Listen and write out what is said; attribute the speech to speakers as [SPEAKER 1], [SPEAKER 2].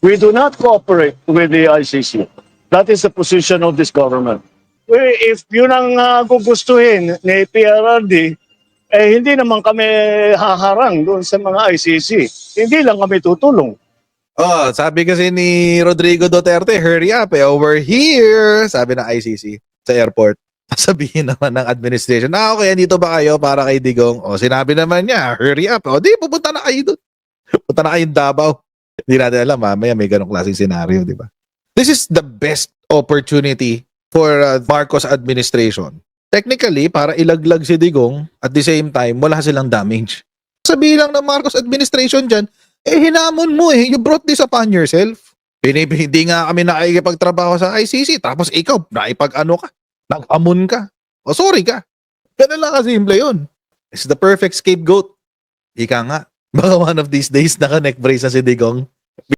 [SPEAKER 1] We do not cooperate with the ICC. That is the position of this government. If yun ang gugustuhin ni PRRD, hindi naman kami haharang doon sa mga ICC. Hindi lang kami tutulong.
[SPEAKER 2] Oh, sabi kasi ni Rodrigo Duterte, hurry up, over here, sabi ng ICC sa airport. Sabihin naman ng administration, okay, dito ba kayo para kay Digong? O, sinabi naman niya, hurry up. O, di, pupunta na kayo doon. Punta na kayong Davao. Hindi natin alam, mamaya may ganong klaseng senaryo, di ba? This is the best opportunity for Marcos administration. Technically, para ilaglag si Digong, at the same time, wala silang damage. Sabihin lang ng Marcos administration dyan, hinamon mo you brought this upon yourself. Hindi nga kami nakikipagtrabaho sa ICC, tapos ikaw, naipag-ano ka, nag-amon ka, o sorry ka. Ganun lang kasimple yun. It's the perfect scapegoat. Ika nga, baka one of these days naka-neck brace na si Digong.